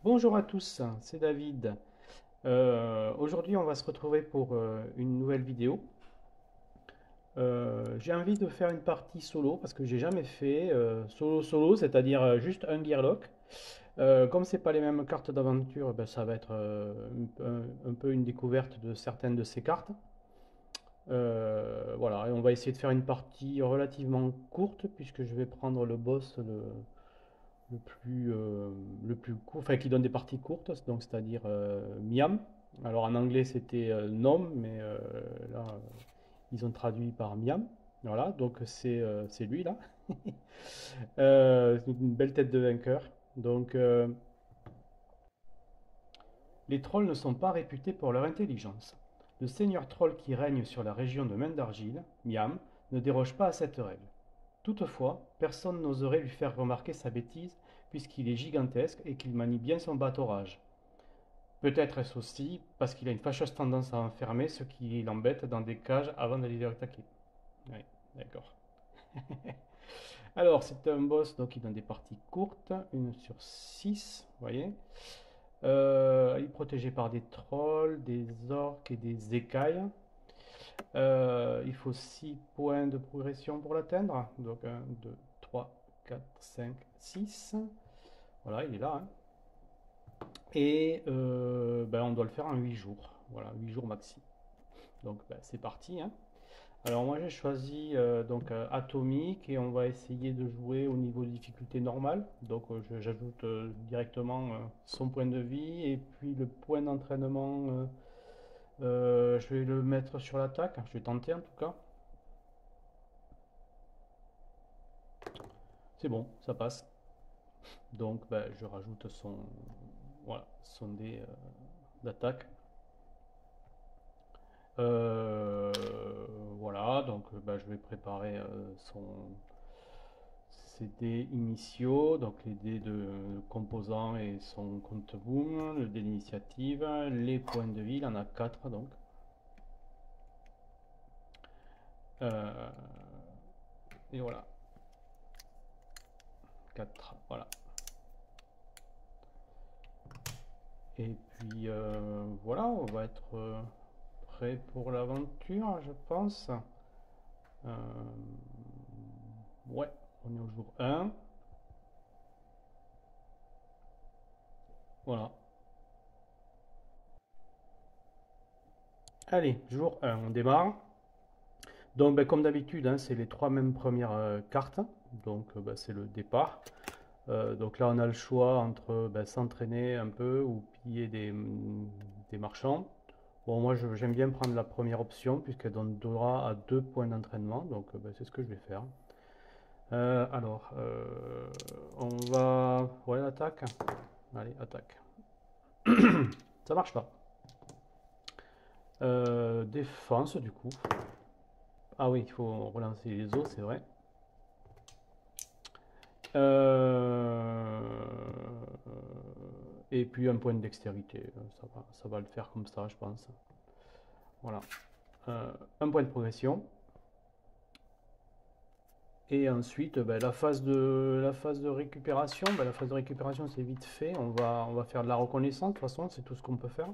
Bonjour à tous, c'est David. Aujourd'hui, on va se retrouver pour une nouvelle vidéo. J'ai envie de faire une partie solo parce que j'ai jamais fait solo, c'est-à-dire juste un Gearlock. Comme c'est pas les mêmes cartes d'aventure, ben, ça va être un peu une découverte de certaines de ces cartes. Voilà, et on va essayer de faire une partie relativement courte puisque je vais prendre le boss le plus, le plus court, enfin qui donne des parties courtes, donc c'est-à-dire Miam. Alors en anglais c'était Nom, mais là ils ont traduit par Miam. Voilà, donc c'est lui là. C'est une belle tête de vainqueur. Donc les trolls ne sont pas réputés pour leur intelligence. Le seigneur troll qui règne sur la région de Main d'Argile, Miam, ne déroge pas à cette règle. Toutefois, personne n'oserait lui faire remarquer sa bêtise puisqu'il est gigantesque et qu'il manie bien son bateau-rage. Peut-être est-ce aussi parce qu'il a une fâcheuse tendance à enfermer ceux qui l'embêtent dans des cages avant d'aller les attaquer. Oui, d'accord. Alors, c'est un boss donc il donne des parties courtes, une sur 6, vous voyez. Il est protégé par des trolls, des orques et des écailles. Il faut 6 points de progression pour l'atteindre. Donc 1, 2, 3, 4, 5, 6. Voilà, il est là, hein. Et ben, on doit le faire en 8 jours. Voilà, 8 jours maxi. Donc ben, c'est parti, hein. Alors moi j'ai choisi donc atomique et on va essayer de jouer au niveau de difficulté normale. Donc j'ajoute directement son point de vie et puis le point d'entraînement. Je vais le mettre sur l'attaque. Je vais tenter en tout cas. C'est bon, ça passe. Donc ben, je rajoute son, voilà, son dé d'attaque. Euh, voilà, donc bah, je vais préparer ses dés initiaux, donc les dés de composants et son compte boom, le dé d'initiative, les points de vie, il en a 4 donc. Euh, et voilà, 4, voilà. Et puis voilà, on va être prêt pour l'aventure, je pense. Euh, ouais, on est au jour 1. Voilà. Allez, jour 1, on démarre. Donc, ben, comme d'habitude, hein, c'est les trois mêmes premières cartes. Donc, ben, c'est le départ. Donc là, on a le choix entre ben, s'entraîner un peu ou piller des marchands. Bon, moi, j'aime bien prendre la première option puisqu'elle donnera à 2 points d'entraînement. Donc, ben, c'est ce que je vais faire. Alors, on va... Ouais, attaque. Allez, attaque. Ça marche pas. Défense, du coup. Ah oui, il faut relancer les os, c'est vrai. Euh, Et puis un point de dextérité, ça va le faire comme ça, je pense. Voilà. Un point de progression. Et ensuite, ben, la phase de récupération, ben, la phase de récupération c'est vite fait. On va faire de la reconnaissance, de toute façon, c'est tout ce qu'on peut faire.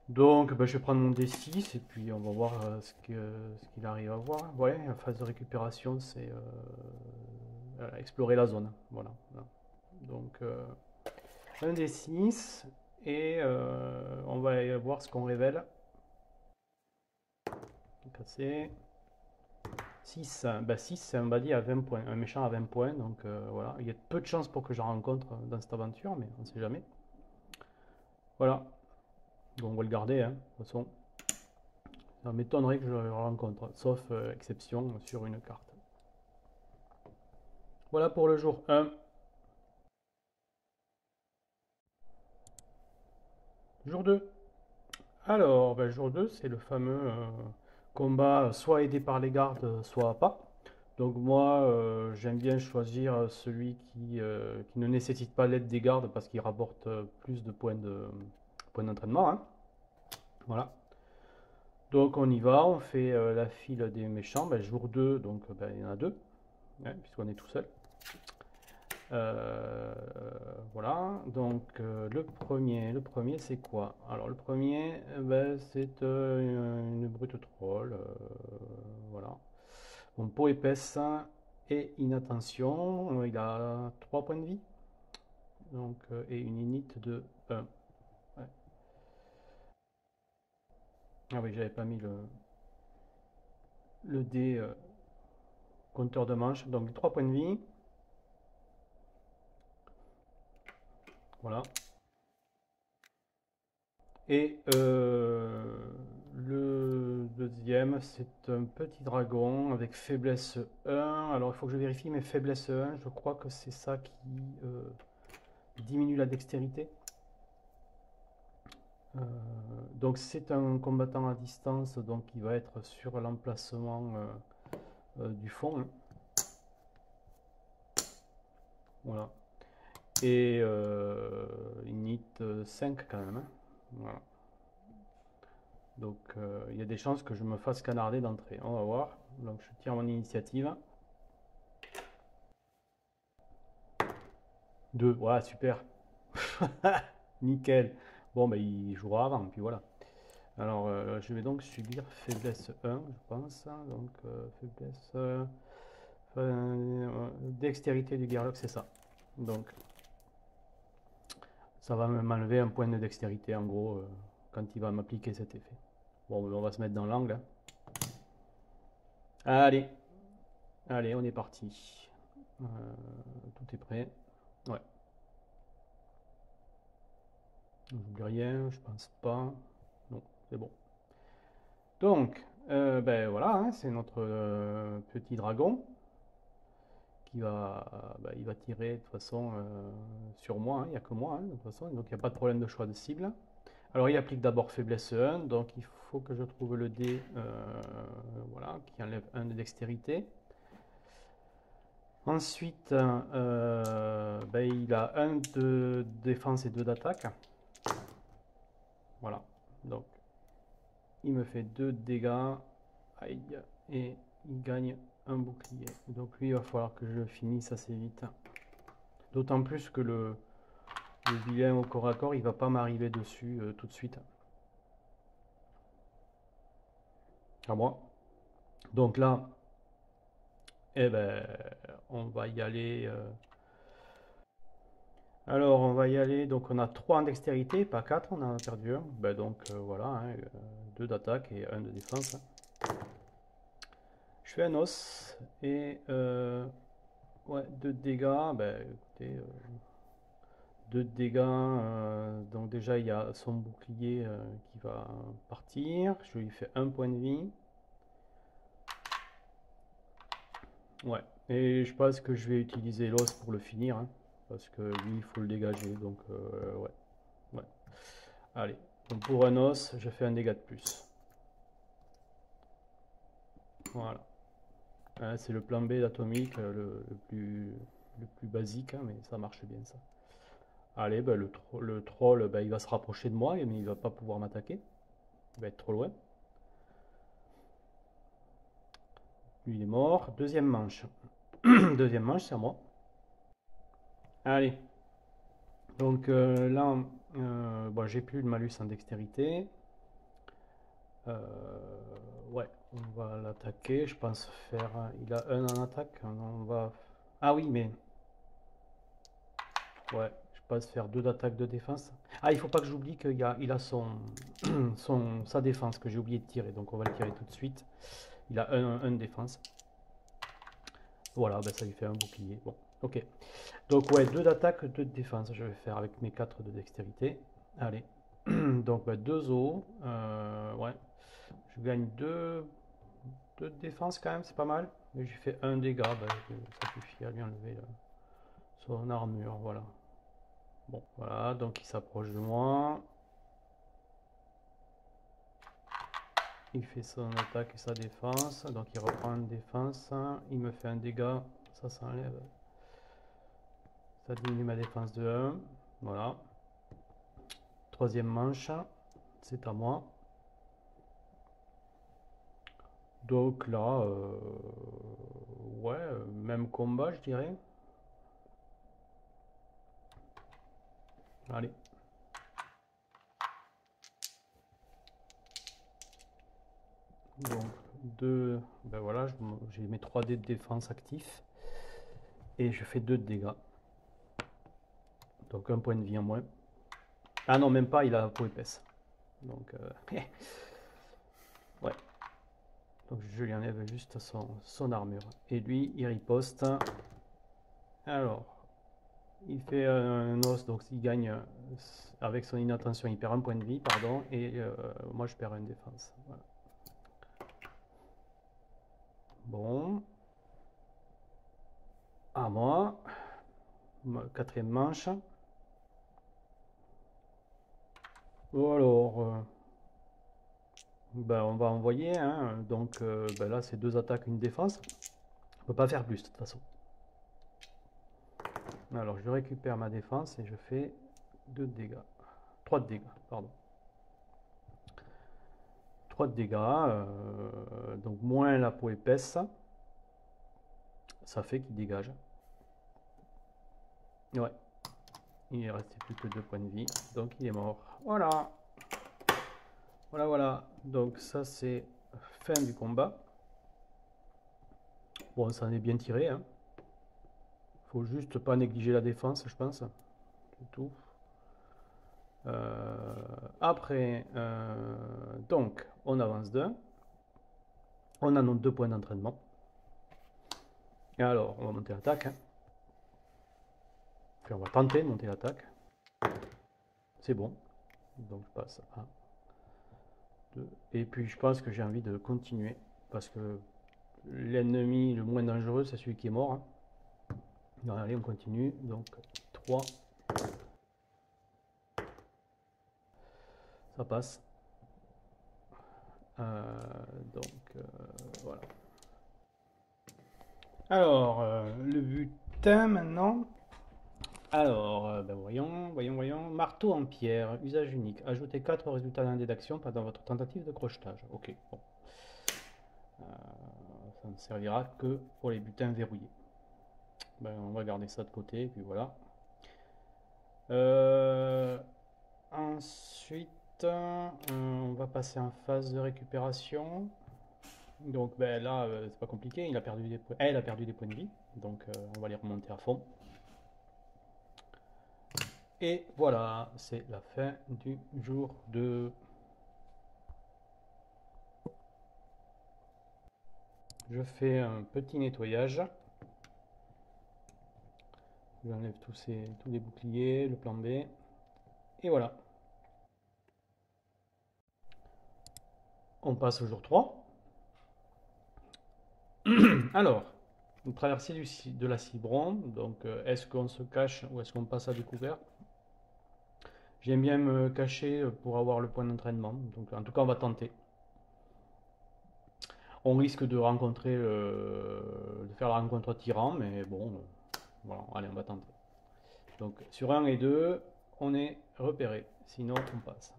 Donc, ben, je vais prendre mon D6 et puis on va voir ce qu'il arrive à voir. Ouais, la phase de récupération, c'est explorer la zone. Voilà. Voilà. Donc, un D6 et on va aller voir ce qu'on révèle. Cassé. 6, bah 6 c'est un bandit à 20 points, un méchant à 20 points, donc voilà. Il y a peu de chances pour que j'en rencontre dans cette aventure, mais on ne sait jamais. Voilà, donc on va le garder, hein, de toute façon. Ça m'étonnerait que je le rencontre, sauf exception sur une carte. Voilà pour le jour 1. Jour 2. Alors, bah, jour 2, c'est le fameux combat soit aidé par les gardes, soit pas. Donc moi, j'aime bien choisir celui qui ne nécessite pas l'aide des gardes parce qu'il rapporte plus de points d'entraînement, hein. Voilà. Donc on y va, on fait la file des méchants. Ben, jour 2, donc ben, il y en a deux, hein, puisqu'on est tout seul. Euh, voilà, Donc le premier c'est quoi? Alors le premier, ben, c'est une brute troll. Voilà. Bon, peau épaisse et inattention. Il a 3 points de vie. Donc, et une init de 1. Ouais. Ah oui, j'avais pas mis le dé compteur de manche. Donc 3 points de vie. Voilà. Et le deuxième, c'est un petit dragon avec faiblesse 1. Alors il faut que je vérifie, mais faiblesse 1, je crois que c'est ça qui diminue la dextérité. Euh, donc c'est un combattant à distance, donc il va être sur l'emplacement du fond, hein. Voilà. Et init 5 quand même, hein. Voilà. Donc il y a des chances que je me fasse canarder d'entrée. On va voir. Donc je tire mon initiative. 2. Ouais, super. Nickel. Bon, bah, il jouera avant, puis voilà. Alors, je vais donc subir faiblesse 1, je pense. Donc, faiblesse. Dextérité du Gerlock, c'est ça. Donc, ça va m'enlever un point de dextérité, en gros, quand il va m'appliquer cet effet. Bon, on va se mettre dans l'angle, hein. Allez, allez, on est parti. Tout est prêt. Ouais. J'oublie rien, je pense pas. Non, c'est bon. Donc, ben voilà, hein, c'est notre petit dragon qui va, ben, il va tirer de toute façon sur moi, hein, il n'y a que moi, hein, de toute façon, donc il n'y a pas de problème de choix de cible. Alors il applique d'abord faiblesse 1, donc il faut que je trouve le dé voilà, qui enlève 1 de dextérité. Ensuite, ben, il a 1 de défense et 2 d'attaque. Voilà, donc il me fait 2 dégâts. Aïe, et il gagne un bouclier. Donc lui, il va falloir que je le finisse assez vite. D'autant plus que le vilain au corps à corps, il va pas m'arriver dessus tout de suite. À moi. Donc là, eh ben, on va y aller. Alors, on va y aller. Donc, on a 3 en dextérité, pas 4, on en a perdu un. Ben, donc, voilà, hein, 2 d'attaque et 1 de défense. Je fais un os et ouais, 2 de dégâts. Ben, écoutez, 2 de dégâts. Donc, déjà, il y a son bouclier qui va partir. Je lui fais un point de vie. Ouais, et je pense que je vais utiliser l'os pour le finir, hein, parce que lui, il faut le dégager. Donc, ouais, ouais. Allez, donc pour un os, je fais un dégât de plus. Voilà. Hein, c'est le plan B d'Atomique, le plus basique, hein, mais ça marche bien ça. Allez, ben, le troll, ben, il va se rapprocher de moi, mais il va pas pouvoir m'attaquer. Il va être trop loin. Lui, il est mort. Deuxième manche. Deuxième manche, c'est à moi. Allez. Donc là, bon, j'ai plus de malus en dextérité. Ouais, on va l'attaquer. Je pense faire. Il a un en attaque. On va. Ah oui, mais. Ouais, je pense faire 2 d'attaque de défense. Ah, il faut pas que j'oublie qu'il a sa défense que j'ai oublié de tirer. Donc on va le tirer tout de suite. Il a un de défense. Voilà, ben ça lui fait un bouclier. Bon, ok. Donc ouais, 2 d'attaque, 2 de défense. Je vais faire avec mes 4 de dextérité. Allez. Donc ben, 2 os. Ouais. Je gagne 2 de défense quand même, c'est pas mal. Mais j'ai fait un dégât, ben, ça suffit à lui enlever son armure, voilà. Bon, voilà, donc il s'approche de moi. Il fait son attaque et sa défense, donc il reprend une défense. Il me fait un dégât, ça s'enlève. Ça diminue ma défense de 1. Voilà. Troisième manche, c'est à moi. Donc là, ouais, même combat, je dirais. Allez. Donc, ben voilà, j'ai mes 3 dés de défense actifs. Et je fais 2 de dégâts. Donc un point de vie en moins. Ah non, même pas, il a la peau épaisse. Donc, ouais. Donc je lui enlève juste son armure. Et lui, il riposte. Alors, il fait un os, donc il gagne avec son inattention, il perd un point de vie, pardon. Et moi, je perds une défense. Voilà. Bon. À moi. Quatrième manche. Alors, ben, on va envoyer. Hein. Donc ben là, c'est 2 attaques, une défense. On peut pas faire plus de toute façon. Alors, je récupère ma défense et je fais 2 de dégâts. 3 de dégâts, pardon. 3 de dégâts. Donc, moins la peau épaisse. Ça fait qu'il dégage. Ouais. Il est resté plus que 2 points de vie. Donc, il est mort. Voilà. Voilà, voilà. Donc, ça, c'est fin du combat. Bon, ça en est bien tiré. Hein. Faut juste pas négliger la défense, je pense. C'est tout. Après, donc, on avance d'un. On a nos 2 points d'entraînement. Et alors, on va monter l'attaque. Hein. Puis on va tenter de monter l'attaque. C'est bon. Donc je passe à 2. Et puis je pense que j'ai envie de continuer. Parce que l'ennemi le moins dangereux, c'est celui qui est mort. Hein. Non, allez, on continue. Donc 3. Ça passe. Donc voilà. Alors, le butin maintenant. Alors, ben voyons. Marteau en pierre, usage unique. Ajoutez 4 au résultat d'un dé d'action pendant votre tentative de crochetage. Ok, bon. Ça ne servira que pour les butins verrouillés. Ben, on va garder ça de côté, et puis voilà. Ensuite, on va passer en phase de récupération. Donc ben, là, c'est pas compliqué, il a perdu des points. Elle a perdu des points de vie, donc on va les remonter à fond. Et voilà, c'est la fin du jour 2. Je fais un petit nettoyage. J'enlève tous les boucliers, le plan B. Et voilà. On passe au jour 3. Alors, une traversée de la Cibron. Donc, est-ce qu'on se cache ou est-ce qu'on passe à découvert? J'aime bien me cacher pour avoir le point d'entraînement. Donc, en tout cas, on va tenter. On risque de rencontrer, de faire la rencontre tyran, mais bon, voilà, allez, on va tenter. Donc, sur 1 et 2, on est repéré. Sinon, on passe.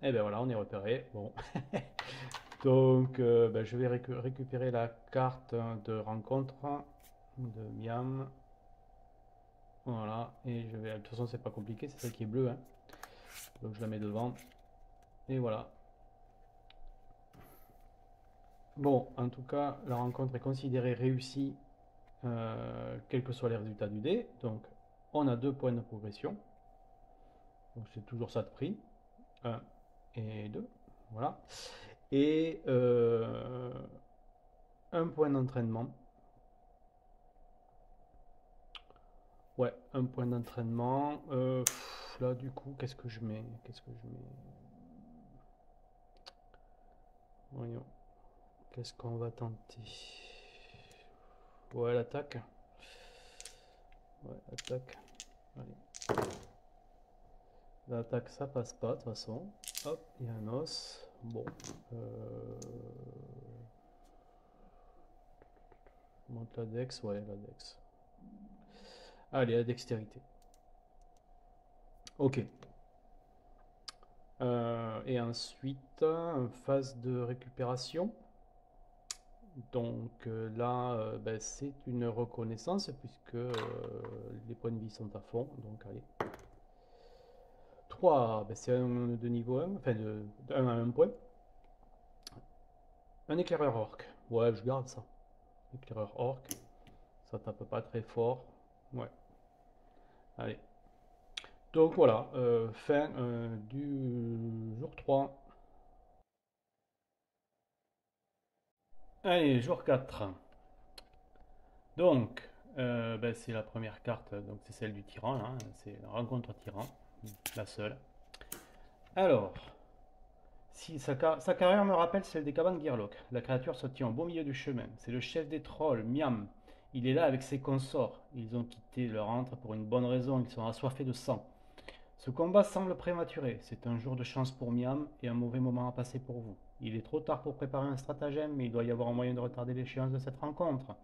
Et bien voilà, on est repéré. Bon. Donc, ben, je vais récupérer la carte de rencontre de Miam. Voilà, et je vais. De toute façon, c'est pas compliqué, c'est celle qui est bleue. Hein. Donc, je la mets devant. Et voilà. Bon, en tout cas, la rencontre est considérée réussie, quels que soient les résultats du dé. Donc, on a 2 points de progression. Donc, c'est toujours ça de prix. 1 et 2. Voilà. Et un point d'entraînement. Ouais, un point d'entraînement. Là, du coup, qu'est-ce que je mets? Qu'est-ce que je mets? Voyons. Qu'est-ce qu'on va tenter? Ouais, l'attaque. Ouais, l'attaque. Allez. L'attaque, ça passe pas, de toute façon. Hop, il y a un os. Bon. Monte la dex, ouais, la dex. Allez, la dextérité. Ok. Et ensuite, phase de récupération. Donc là, ben, c'est une reconnaissance puisque les points de vie sont à fond. Donc allez. 3, ben, c'est un de niveau 1, enfin de 1 à 1 point. Un éclaireur orc. Ouais, je garde ça. Éclaireur orc. Ça tape pas très fort. Ouais. Allez. Donc voilà, fin du jour 3. Allez, jour 4. Donc, ben, c'est la première carte, donc c'est celle du tyran, là, hein, c'est la rencontre tyran, la seule. Alors, si sa carrière me rappelle celle des cabanes Gearlock. La créature se tient au beau milieu du chemin. C'est le chef des trolls, Miam. Il est là avec ses consorts. Ils ont quitté leur antre pour une bonne raison, ils sont assoiffés de sang. Ce combat semble prématuré. C'est un jour de chance pour Miam et un mauvais moment à passer pour vous. Il est trop tard pour préparer un stratagème, mais il doit y avoir un moyen de retarder l'échéance de cette rencontre.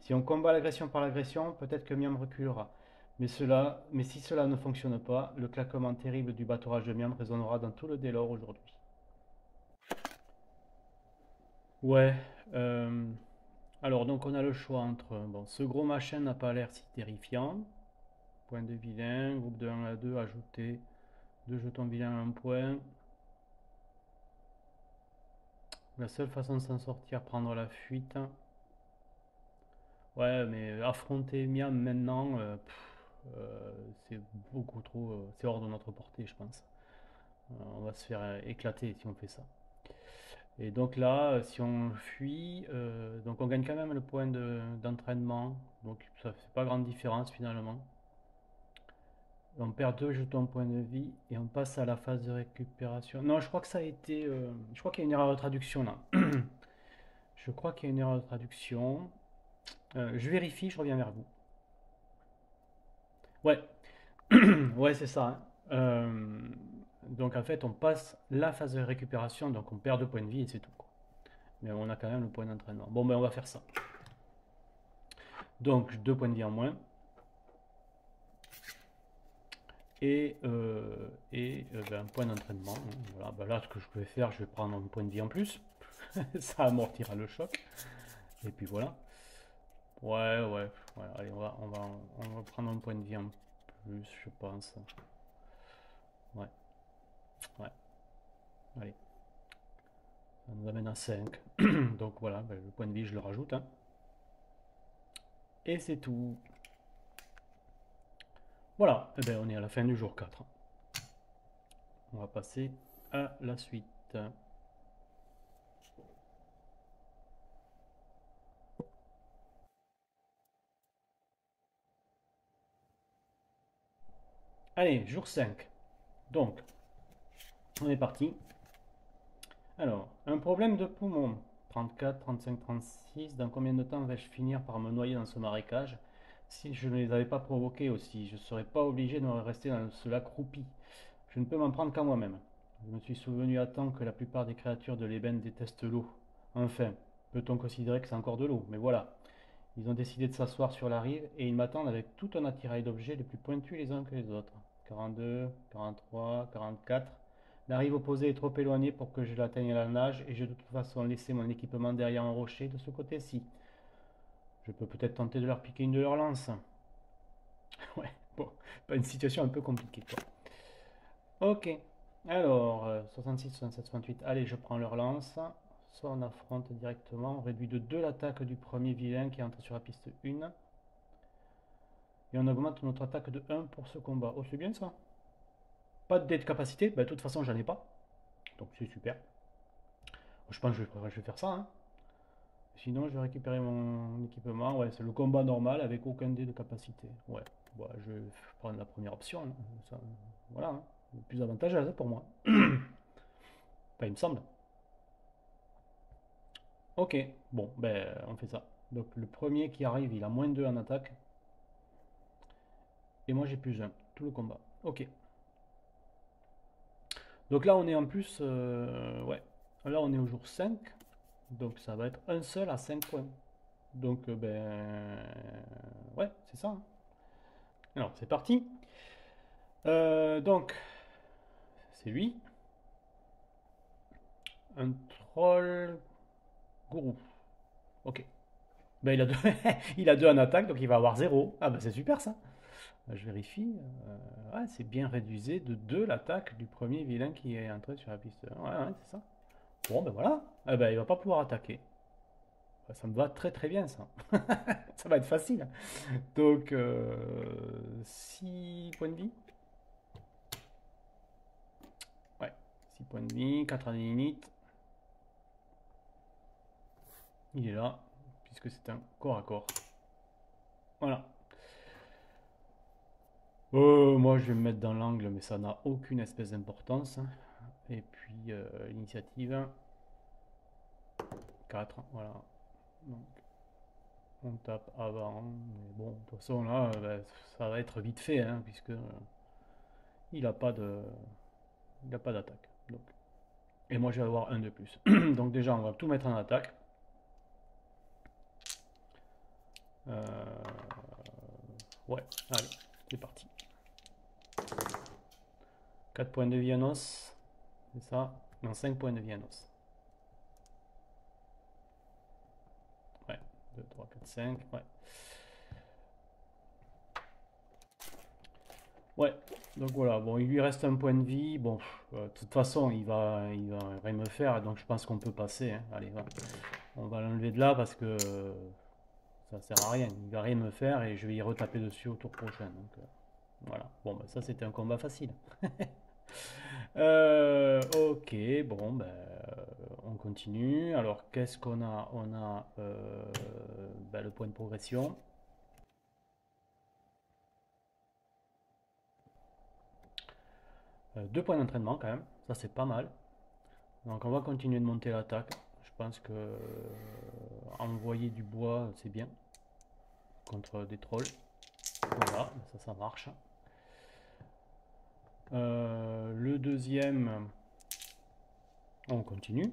Si on combat l'agression par l'agression, peut-être que Miam reculera. Mais si cela ne fonctionne pas, le claquement terrible du battorage de Miam résonnera dans tout le Délor aujourd'hui. Ouais, euh, alors donc on a le choix entre, bon, ce gros machin n'a pas l'air si terrifiant, point de vilain, groupe de 1 à 2, ajouter 2 jetons vilains à 1 point. La seule façon de s'en sortir, prendre la fuite. Ouais, mais affronter Miam maintenant, c'est beaucoup trop, c'est hors de notre portée, je pense. On va se faire éclater si on fait ça. Et donc là, si on fuit, donc on gagne quand même le point d'entraînement. Donc ça fait pas grande différence finalement. On perd 2 jetons point de vie et on passe à la phase de récupération. Non, je crois que ça a été. Je crois qu'il y a une erreur de traduction là. Je crois qu'il y a une erreur de traduction. Je vérifie, je reviens vers vous. Ouais, ouais, c'est ça, hein. Donc en fait, on passe la phase de récupération, donc on perd 2 points de vie et c'est tout, quoi. Mais on a quand même le point d'entraînement. Bon, ben on va faire ça. Donc 2 points de vie en moins. Et ben, un point d'entraînement, hein. Voilà, ben là, ce que je vais faire, je vais prendre un point de vie en plus. Ça amortira le choc. Et puis voilà. Ouais, ouais, ouais. Allez, on va prendre un point de vie en plus, je pense. Ouais, ouais. Allez, ça nous amène à 5. Donc voilà, ben, le point de vie, je le rajoute, hein. Et c'est tout. Voilà, eh ben, on est à la fin du jour 4. On va passer à la suite. Allez, jour 5. Donc, on est parti. Alors, un problème de poumon. 34, 35, 36. Dans combien de temps vais-je finir par me noyer dans ce marécage? Si je ne les avais pas provoqués aussi, je ne serais pas obligé de me rester dans ce lac croupi. Je ne peux m'en prendre qu'à moi-même. Je me suis souvenu à temps que la plupart des créatures de l'ébène détestent l'eau. Enfin, peut-on considérer que c'est encore de l'eau? Mais voilà. Ils ont décidé de s'asseoir sur la rive et ils m'attendent avec tout un attirail d'objets les plus pointus les uns que les autres. 42, 43, 44. La rive opposée est trop éloignée pour que je l'atteigne à la nage et j'ai de toute façon laissé mon équipement derrière un rocher de ce côté-ci. Je peux peut-être tenter de leur piquer une de leurs lances. Ouais, bon, pas une situation un peu compliquée quoi. Ok, alors 66, 67, 68. Allez, je prends leur lance. Soit on affronte directement, on réduit de 2 l'attaque du premier vilain qui entre sur la piste 1. Et on augmente notre attaque de 1 pour ce combat. Oh, c'est bien ça. Pas de dé de capacité, bah, de toute façon, j'en ai pas. Donc c'est super. Je pense que je vais faire ça, hein. Sinon, je vais récupérer mon équipement. Ouais, c'est le combat normal avec aucun dé de capacité. Ouais, bah, je vais prendre la première option, hein. Ça, voilà, hein. Le plus avantageux pour moi. Enfin, il me semble. Ok, bon, ben on fait ça. Donc le premier qui arrive, il a moins 2 en attaque. Et moi j'ai plus 1. Tout le combat. Ok. Donc là, on est en plus. Ouais. Là, on est au jour 5. Donc ça va être un seul à 5 points. Donc, ben. Ouais, c'est ça, hein. Alors, c'est parti. Donc, c'est lui. Un troll gourou. Ok. Ben, il a deux, il a 2 en attaque, donc il va avoir 0. Ah, ben c'est super ça. Je vérifie. Ouais, c'est bien réduisé de 2 l'attaque du premier vilain qui est entré sur la piste. Ouais, ouais, c'est ça. Bon, ben voilà. Eh ben, il va pas pouvoir attaquer. Ça me va très très bien ça. Ça va être facile. Donc, 6 points de vie. Ouais, 6 points de vie, 4 adénite. Il est là, puisque c'est un corps à corps. Voilà. Moi, je vais me mettre dans l'angle, mais ça n'a aucune espèce d'importance. Et puis, l'initiative 4. Voilà. Donc, on tape avant. Mais bon, de toute façon, là, ben, ça va être vite fait, hein, puisque il n'a pas de, il n'a pas d'attaque. Donc, et moi, je vais avoir un de plus. Donc, déjà, on va tout mettre en attaque. Ouais, allez, c'est parti. 4 points de vie à os. C'est ça. Non, 5 points de vie à os. Ouais, 2, 3, 4, 5. Ouais. Ouais, donc voilà, bon, il lui reste un point de vie. Bon, de toute façon, il va rien me faire, donc je pense qu'on peut passer, hein. Allez, on va l'enlever de là parce que ça sert à rien. Il va rien me faire et je vais y retaper dessus au tour prochain. Donc voilà. Bon, bah, ça c'était un combat facile. Ok, bon, ben, on continue. Alors, qu'est-ce qu'on a? On a ben, le point de progression. Deux points d'entraînement quand même. Ça, c'est pas mal. Donc, on va continuer de monter l'attaque. Je pense que envoyer du bois, c'est bien. Contre des trolls. Voilà, ça marche. Le deuxième, on continue.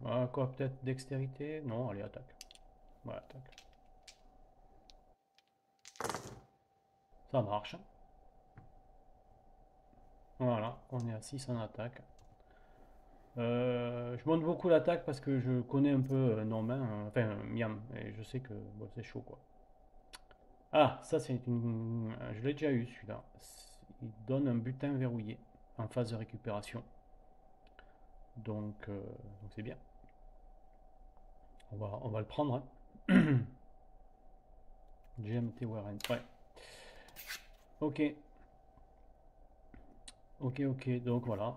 Quoi, peut-être dextérité? Non, allez, attaque. Voilà, attaque. Ça marche. Voilà, on est à 6 en attaque. Je monte beaucoup l'attaque parce que je connais un peu Norman, enfin Miam, et je sais que bon, c'est chaud quoi. Ah, ça c'est une. Je l'ai déjà eu celui-là. Il donne un butin verrouillé en phase de récupération. Donc c'est bien. On va le prendre, hein. GMT Warren. Ouais. Ok. Ok, ok. Donc voilà.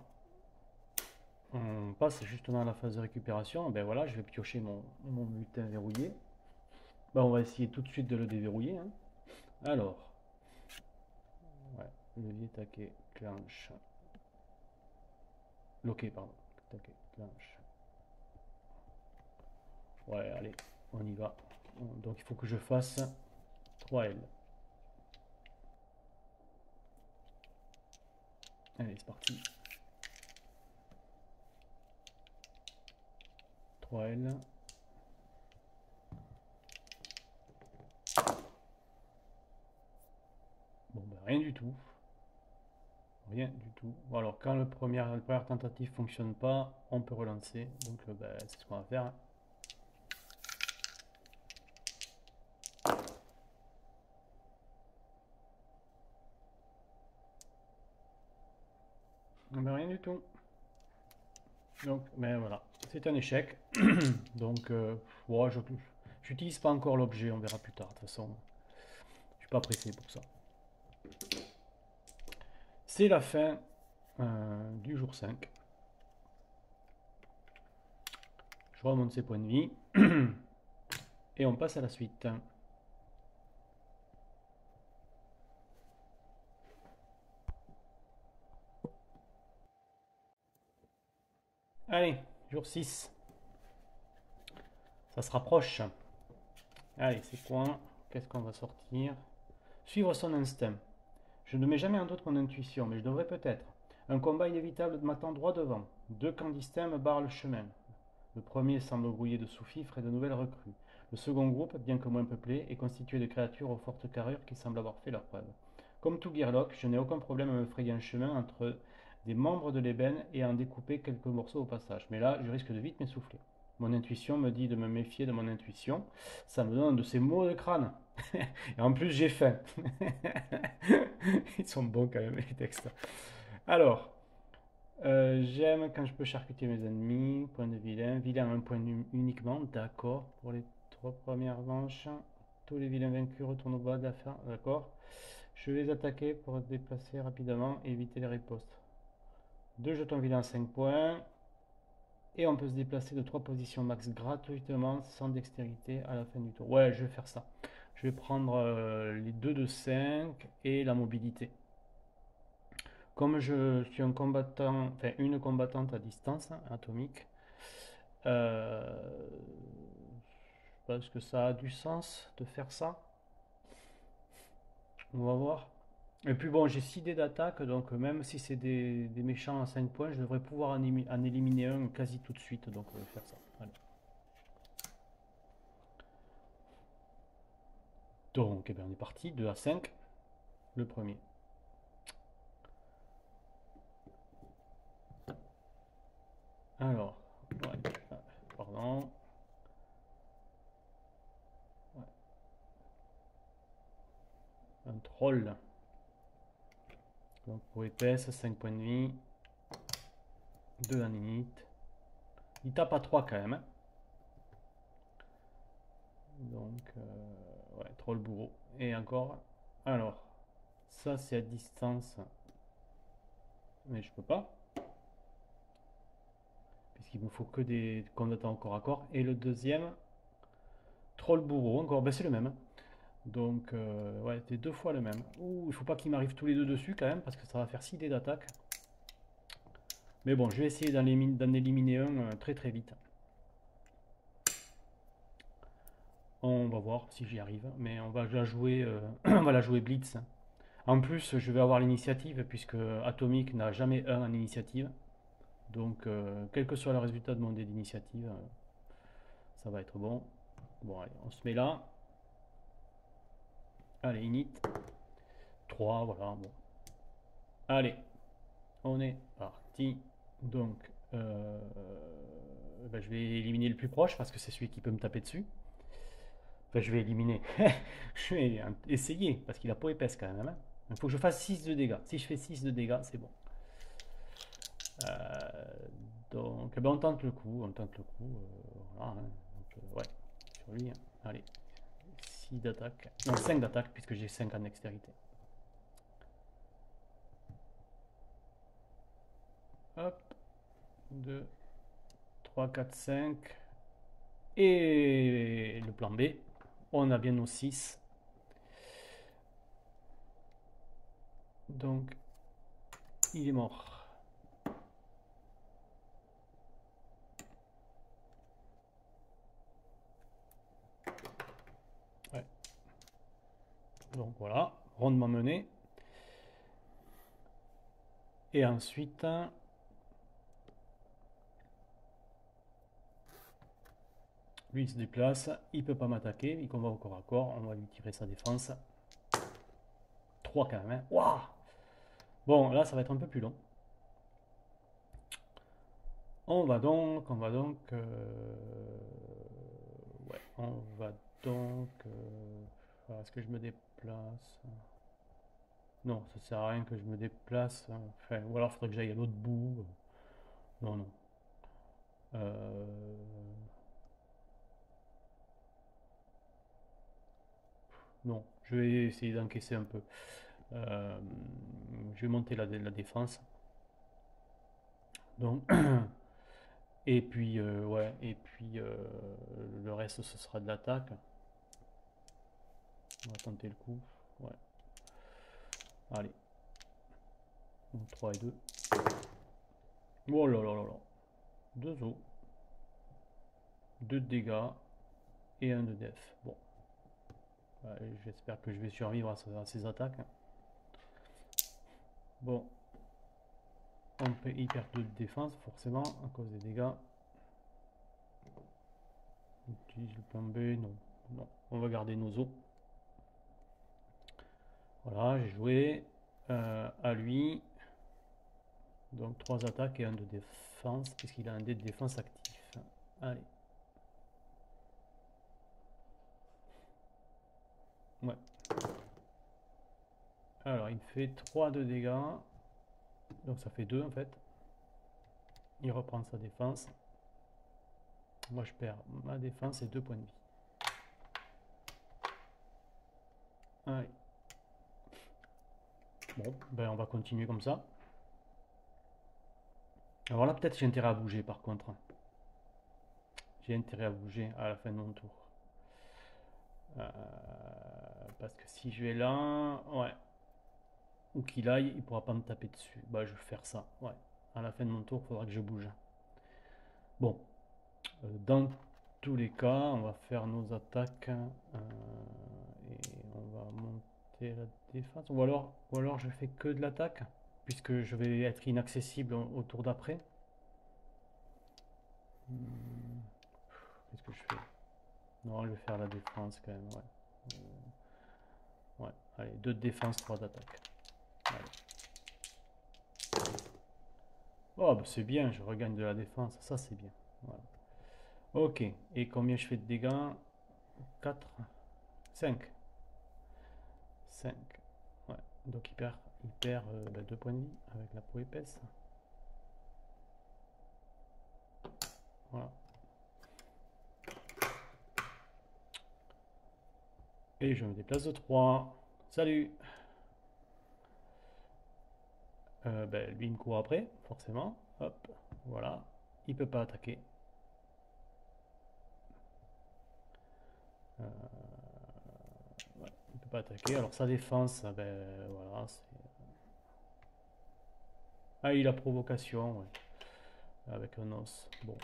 On passe justement à la phase de récupération. Ben voilà, je vais piocher mon butin verrouillé. Ben, on va essayer tout de suite de le déverrouiller, hein. Alors, ouais, levier taquet, clenche. Loqué, pardon. Taquet, clenche. Ouais, allez, on y va. Donc il faut que je fasse 3L. Allez, c'est parti. 3L. Bon, ben rien du tout. Rien du tout. Bon, alors, quand la première tentative fonctionne pas, on peut relancer. Donc, ben, c'est ce qu'on va faire, hein. Ben, rien du tout. Donc, ben voilà, c'est un échec. Donc, bon, je n'utilise pas encore l'objet, on verra plus tard. De toute façon, je suis pas pressé pour ça. C'est la fin du jour 5. Je remonte ses points de vie. Et on passe à la suite. Allez, jour 6. Ça se rapproche. Allez, c'est quoi? Qu'est-ce qu'on va sortir? Suivre son instinct. Je ne mets jamais en doute mon intuition, mais je devrais peut-être. Un combat inévitable m'attend droit devant. Deux camps distincts me barrent le chemin. Le premier semble grouillé de sous-fifres et de nouvelles recrues. Le second groupe, bien que moins peuplé, est constitué de créatures aux fortes carrures qui semblent avoir fait leur preuve. Comme tout Gearlock, je n'ai aucun problème à me frayer un chemin entre des membres de l'ébène et à en découper quelques morceaux au passage. Mais là, je risque de vite m'essouffler. Mon intuition me dit de me méfier de mon intuition. Ça me donne de ces mots de crâne. Et en plus, j'ai faim. Ils sont bons quand même, les textes. Alors, j'aime quand je peux charcuter mes ennemis. Point de vilain. Vilain un point uniquement. D'accord. Pour les 3 premières manches. Tous les vilains vaincus retournent au bas de la fin. D'accord. Je vais les attaquer pour déplacer rapidement et éviter les ripostes. 2 jetons vilains 5 points. Et on peut se déplacer de 3 positions max gratuitement sans dextérité à la fin du tour. Ouais, je vais faire ça. Je vais prendre les 2 de 5 et la mobilité. Comme je suis un combattant, enfin une combattante à distance atomique, je pense que ça a du sens de faire ça. On va voir. Et puis bon, j'ai 6 dés d'attaque, donc même si c'est des méchants à 5 points, je devrais pouvoir en éliminer un quasi tout de suite, donc on va faire ça. Allez. Donc, eh bien, on est parti, 2 à 5, le premier. Alors, ouais, pardon. Ouais. Un troll. Donc, pour épaisse, 5 points de vie. 2 en init. Il tape à 3 quand même. Hein. Donc, ouais, troll bourreau. Et encore. Alors, ça c'est à distance. Mais je peux pas. Puisqu'il me faut que des combattants au corps à corps. Et le deuxième, troll bourreau. Encore, ben c'est le même. Donc, ouais, c'est 2 fois le même. Ouh, il faut pas qu'ils m'arrivent tous les deux dessus quand même. Parce que ça va faire 6 dés d'attaque. Mais bon, je vais essayer d'en éliminer un très très vite. On va voir si j'y arrive. Mais on va la jouer, on va la jouer Blitz. En plus, je vais avoir l'initiative puisque Atomic n'a jamais 1 en initiative. Donc, quel que soit le résultat de mon dé d'initiative, ça va être bon. Bon, allez, on se met là. Allez, init. 3, voilà, bon. Allez, on est parti. Donc, ben, je vais éliminer le plus proche parce que c'est celui qui peut me taper dessus. Enfin, je vais éliminer. Je vais essayer parce qu'il a peau épaisse quand même. Hein. Il faut que je fasse 6 de dégâts. Si je fais 6 de dégâts, c'est bon. Donc, eh ben, on tente le coup. On tente le coup. Voilà. Hein. Donc, ouais, sur lui. Hein. Allez, 6 d'attaque. Non, 5 d'attaque puisque j'ai 5 en dextérité. Hop. 2, 3, 4, 5. Et le plan B. On a bien nos 6. Donc, il est mort. Ouais. Donc voilà, rondement mené. Et ensuite, lui il se déplace, il peut pas m'attaquer, il combat au corps à corps, on va lui tirer sa défense. 3 quand même. Hein. Waouh. Bon, là ça va être un peu plus long. Ouais, on va donc, est-ce que je me déplace? Non, ça sert à rien que je me déplace. Enfin, ou alors il faudrait que j'aille à l'autre bout. Non, non. Non, je vais essayer d'encaisser un peu. Je vais monter la défense. Donc, et puis, ouais, et puis le reste ce sera de l'attaque. On va tenter le coup. Ouais. Allez. 3 et 2. Oh là là là là. 2 os. 2 de dégâts. Et 1 de def. Bon. J'espère que je vais survivre à ces attaques. Bon. Il perd 2 de défense, forcément, à cause des dégâts. On utilise le plan B. Non. Non. On va garder nos os. Voilà, j'ai joué à lui. Donc 3 attaques et 1 de défense, puisqu'il a un dé de défense actif. Allez. Ouais. Alors, il fait 3 de dégâts. Donc ça fait 2 en fait. Il reprend sa défense. Moi je perds ma défense et 2 points de vie. Allez. Bon, ben on va continuer comme ça. Alors là peut-être j'ai intérêt à bouger par contre. J'ai intérêt à bouger à la fin de mon tour. Parce que si je vais là, ouais. Où qu'il aille, il pourra pas me taper dessus. Bah je vais faire ça. Ouais. À la fin de mon tour, il faudra que je bouge. Bon. Dans tous les cas, on va faire nos attaques. Et on va monter la défense. Ou alors je fais que de l'attaque. Puisque je vais être inaccessible au tour d'après. Qu'est-ce que je fais? Non, je vais faire la défense quand même. Ouais. Ouais. Allez, 2 de défense, 3 d'attaque. Oh, bah c'est bien, je regagne de la défense. Ça, c'est bien. Voilà. Ok. Et combien je fais de dégâts? 4, 5. 5. Ouais. Donc il perd 2 points de vie avec la peau épaisse. Voilà. Et je me déplace de 3. Salut. Lui il me court après, forcément. Hop, voilà. Il peut pas attaquer. Ouais, il peut pas attaquer. Alors sa défense, voilà. Ah, il a provocation, ouais. Avec un os. Bon,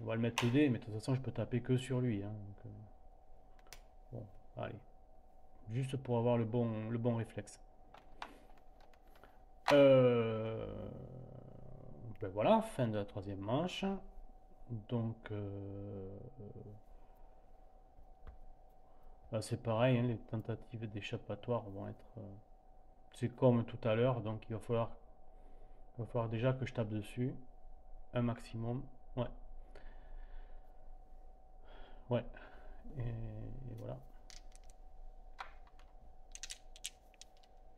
on va le mettre TD, mais de toute façon je peux taper que sur lui. Hein, donc, bon, allez. Juste pour avoir le bon réflexe. Ben voilà, fin de la 3e manche. Donc, là, c'est pareil, hein, les tentatives d'échappatoire vont être... c'est comme tout à l'heure, donc il va falloir déjà que je tape dessus. Un maximum. Ouais. Ouais. Et voilà.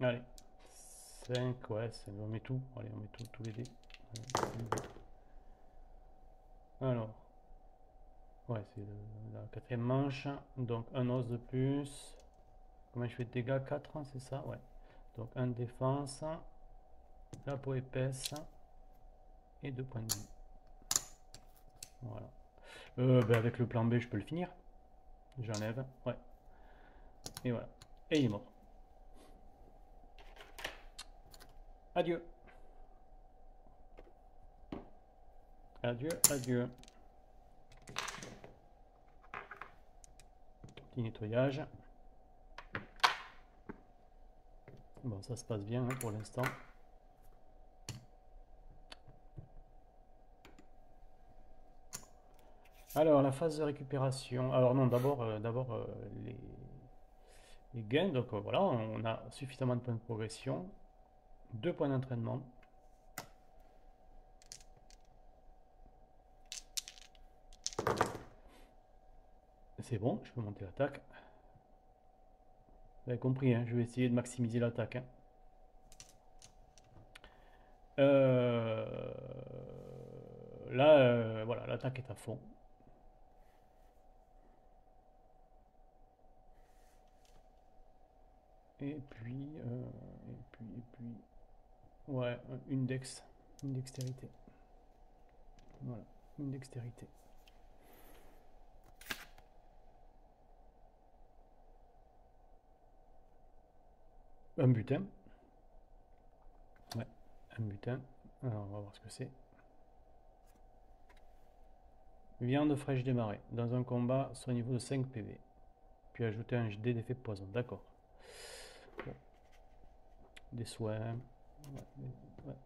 Allez. 5, ouais, on met tout. Allez, on met tous les dés. Alors. Ouais, c'est la 4e manche. Donc un os de plus. Combien je fais de dégâts? 4, c'est ça? Ouais. Donc un de défense. La peau épaisse. Et 2 points de vie. Voilà. Avec le plan B, je peux le finir. J'enlève. Ouais. Et voilà. Et il est mort. Adieu. Adieu, adieu. Petit nettoyage. Bon, ça se passe bien hein, pour l'instant. Alors, la phase de récupération. Alors non, d'abord les gains. Donc voilà, on a suffisamment de points de progression. 2 points d'entraînement. C'est bon, je peux monter l'attaque. Vous avez compris, hein, je vais essayer de maximiser l'attaque. Hein. Là, voilà, l'attaque est à fond. Et puis, ouais, une dextérité. Voilà, une dextérité. Un butin. Ouais, un butin. Alors, on va voir ce que c'est. Viande fraîche démarrée. Dans un combat, sur un niveau de 5 PV. Puis ajouter un dé d'effet de poison. D'accord. Bon. Des soins. Ouais.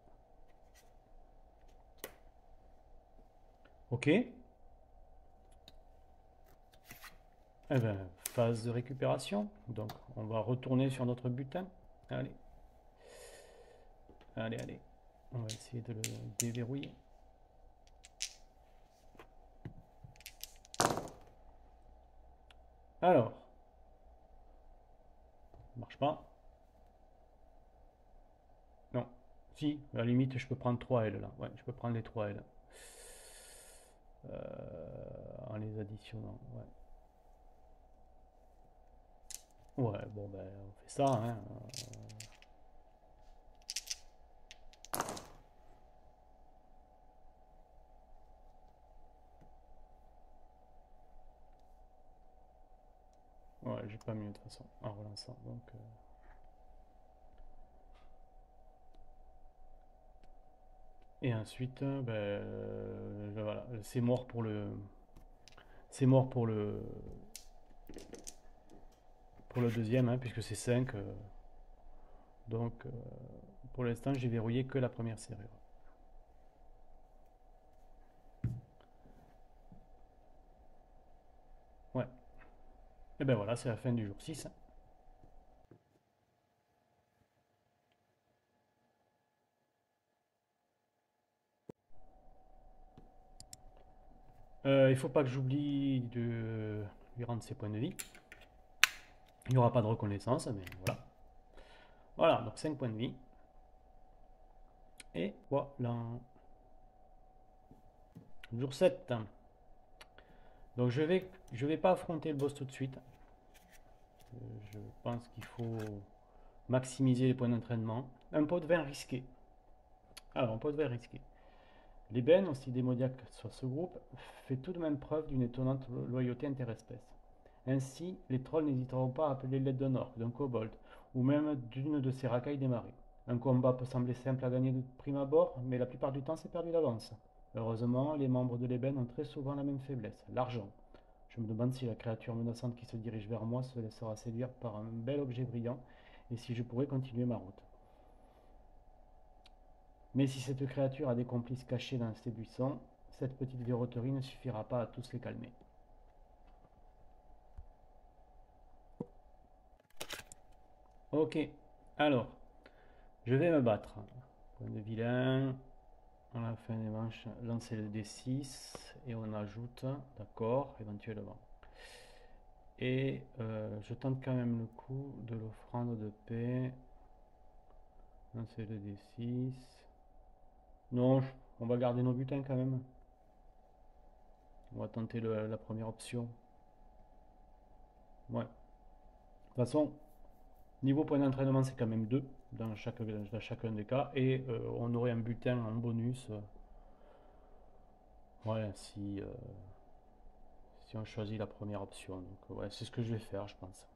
Ok. Eh ben, phase de récupération. Donc, on va retourner sur notre butin. Allez. Allez, allez. On va essayer de le déverrouiller. Alors. Si, à la limite, je peux prendre 3 L là. Ouais, je peux prendre les 3 L. En les additionnant. Ouais. Ouais, bon, ben, on fait ça, hein. Ouais, j'ai pas mieux de toute façon en relançant. Donc, et ensuite, ben, voilà, c'est mort pour le, c'est mort pour le deuxième, hein, puisque c'est 5. Donc, pour l'instant, j'ai verrouillé que la première serrure. Ouais. Et ben voilà, c'est la fin du jour 6. Il faut pas que j'oublie de lui rendre ses points de vie. Il n'y aura pas de reconnaissance, mais voilà. Voilà, donc 5 points de vie. Et voilà. Jour 7. Donc je vais pas affronter le boss tout de suite. Je pense qu'il faut maximiser les points d'entraînement. Un pot de vin risqué. Alors, un pot de vin risqué. L'ébène, aussi démoniaque soit ce groupe, fait tout de même preuve d'une étonnante loyauté interespèce. Ainsi, les trolls n'hésiteront pas à appeler l'aide d'un orc, d'un kobold, ou même d'une de ces racailles des marées. Un combat peut sembler simple à gagner de prime abord, mais la plupart du temps c'est perdu d'avance. Heureusement, les membres de l'ébène ont très souvent la même faiblesse, l'argent. Je me demande si la créature menaçante qui se dirige vers moi se laissera séduire par un bel objet brillant, et si je pourrai continuer ma route. Mais si cette créature a des complices cachés dans ces buissons, cette petite verroterie ne suffira pas à tous les calmer. Ok, alors, je vais me battre. Point de vilain, à la fin des manches, lancer le D6 et on ajoute, d'accord, éventuellement. Et je tente quand même le coup de l'offrande de paix. Lancer le D6. Non, on va garder nos butins quand même. On va tenter la première option. Ouais. De toute façon, niveau point d'entraînement, c'est quand même 2 dans chacun des cas. Et on aurait un butin en bonus. Ouais, si on choisit la première option. Donc, ouais, c'est ce que je vais faire, je pense.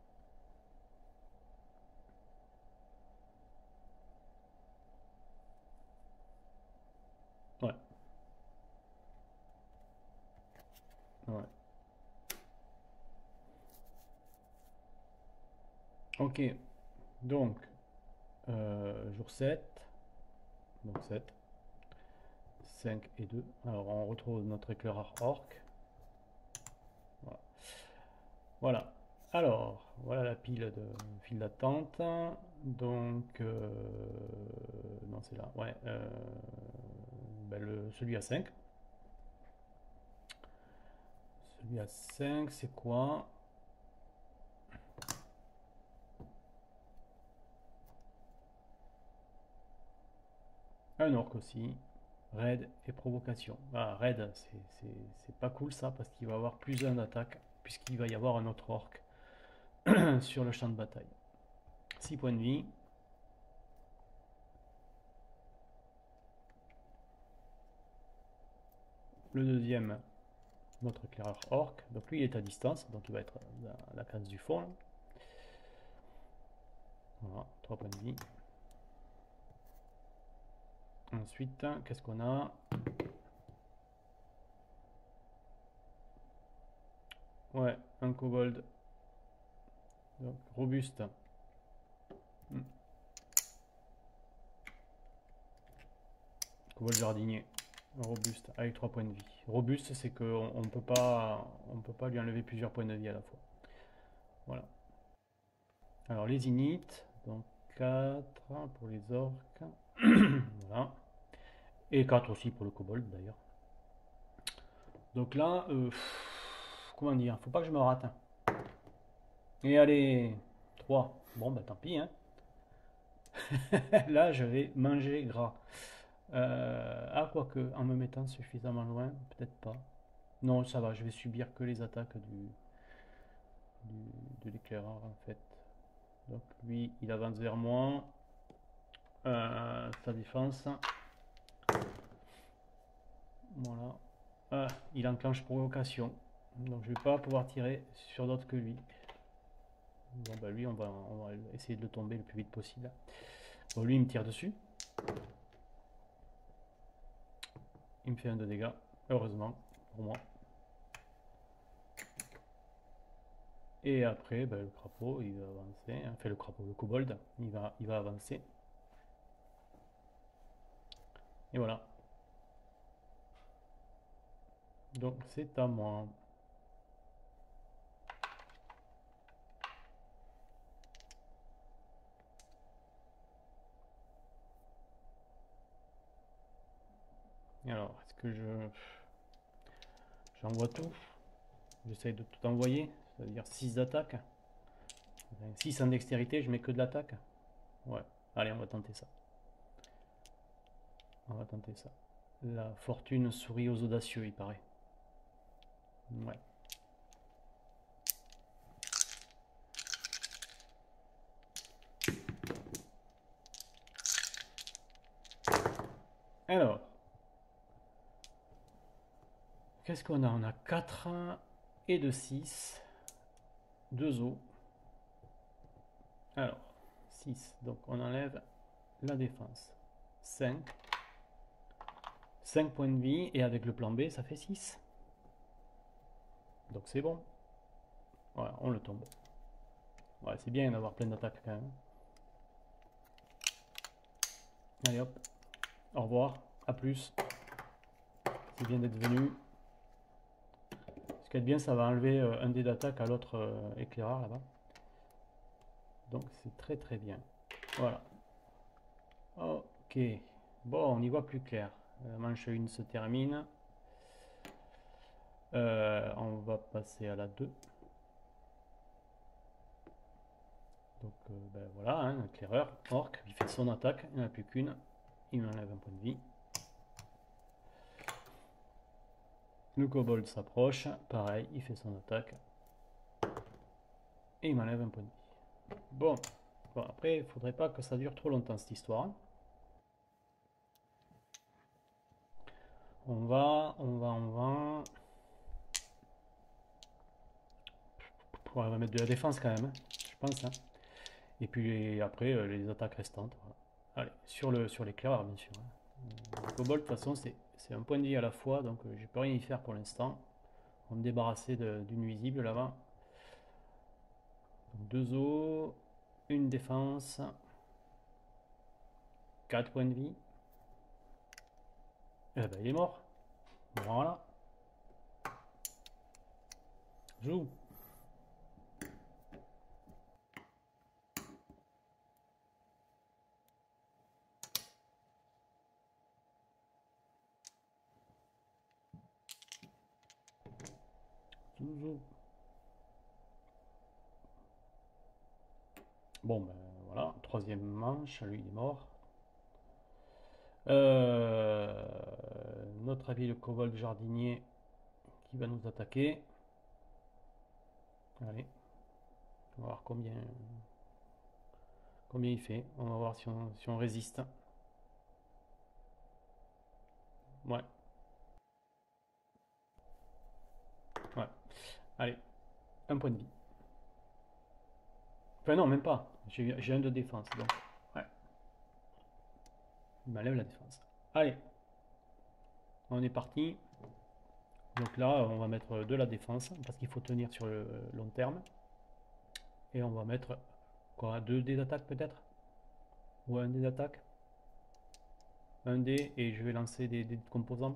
Ouais, ouais. Ok, donc, jour 7. Donc 7, 5 et 2. Alors, on retrouve notre éclaireur orc. Voilà. Voilà. Alors, voilà la file d'attente. Donc, non, c'est là. Ouais. Ben, celui à 5. Celui à 5, c'est quoi? Un orc aussi. Raid et provocation. Ah, raid, c'est pas cool ça, parce qu'il va avoir plus un d'attaque, puisqu'il va y avoir un autre orc sur le champ de bataille. 6 points de vie. Le deuxième, notre éclaireur orc. Donc lui, il est à distance, donc il va être dans la case du fond. Voilà, 3 points de vie. Ensuite, qu'est-ce qu'on a? Ouais, un kobold. Donc, robuste. Hmm. Kobold jardinier. Robuste, avec 3 points de vie. Robuste, c'est qu'on on peut pas lui enlever plusieurs points de vie à la fois. Voilà. Alors les inits, donc 4 pour les orques. Voilà. Et 4 aussi pour le kobold d'ailleurs. Donc là, comment dire, faut pas que je me rate. Et allez, 3. Bon bah tant pis, hein. Là, je vais manger gras. Ah, quoique, en me mettant suffisamment loin, peut-être pas. Non, ça va, je vais subir que les attaques de l'éclaireur en fait. Donc lui, il avance vers moi. Sa défense. Voilà. Il enclenche provocation. Donc je vais pas pouvoir tirer sur d'autres que lui. Bon bah lui, on va essayer de le tomber le plus vite possible. Bon, lui, il me tire dessus. Il me fait un de dégâts. Heureusement pour moi. Et après, ben, le crapaud, il va avancer. Enfin, le crapaud, le kobold, il va avancer. Et voilà. Donc, c'est à moi. Et alors, est-ce que j'envoie tout? J'essaye de tout envoyer, c'est-à-dire 6 d'attaque. 6 en dextérité, je mets que de l'attaque. Ouais, allez, on va tenter ça. On va tenter ça. La fortune sourit aux audacieux, il paraît. Ouais. Alors, qu'est-ce qu'on a? On a 4 et de 6. 2 os. Alors, 6. Donc, on enlève la défense. 5. 5 points de vie. Et avec le plan B, ça fait 6. Donc, c'est bon. Voilà, on le tombe. Ouais, c'est bien d'avoir plein d'attaques quand même. Allez hop. Au revoir. À plus. C'est bien d'être venu. Ce qui est bien, ça va enlever un dé d'attaque à l'autre éclaireur là-bas. Donc c'est très très bien. Voilà. Ok. Bon, on y voit plus clair. La manche 1 se termine. On va passer à la 2. Donc ben voilà, hein, l'éclaireur, orc, il fait son attaque, il n'y en a plus qu'une. Il m'enlève un point de vie. Le kobold s'approche, pareil, il fait son attaque. Et il m'enlève un point de vie. Bon, après, il faudrait pas que ça dure trop longtemps cette histoire. On va. On va mettre de la défense quand même, hein, je pense. Hein. Et puis après, les attaques restantes. Voilà. Allez, sur l'éclaireur, bien sûr. Hein. Le kobold, de toute façon, c'est un point de vie à la fois, donc je peux rien y faire pour l'instant. On va me débarrasser du nuisible là-bas. 2 os, une défense, 4 points de vie. Eh ben, il est mort. Voilà. Joue. Joue. Bon, ben voilà. Troisième manche, lui il est mort. Notre ami le kobold jardinier qui va nous attaquer. Allez. On va voir combien il fait. On va voir si on résiste. Ouais. Ouais. Allez. Un point de vie. Enfin non, même pas. J'ai un de défense. Donc, ouais. Il m'enlève la défense. Allez. On est parti. Donc là, on va mettre de la défense parce qu'il faut tenir sur le long terme. Et on va mettre quoi, 2 dés d'attaque peut-être? Ou un dé d'attaque? Un dé et je vais lancer des composants.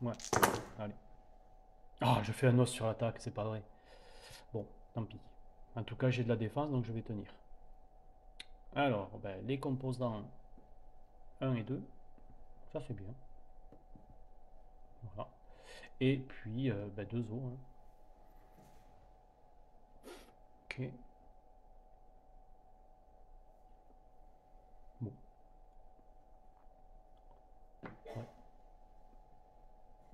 Ouais, allez. Ah, je fais un os sur l'attaque, c'est pas vrai. Bon, tant pis. En tout cas, j'ai de la défense, donc je vais tenir. Alors, ben, les composants 1 et 2, ça c'est bien. Voilà. Et puis, ben, 2 os. Hein. Ok.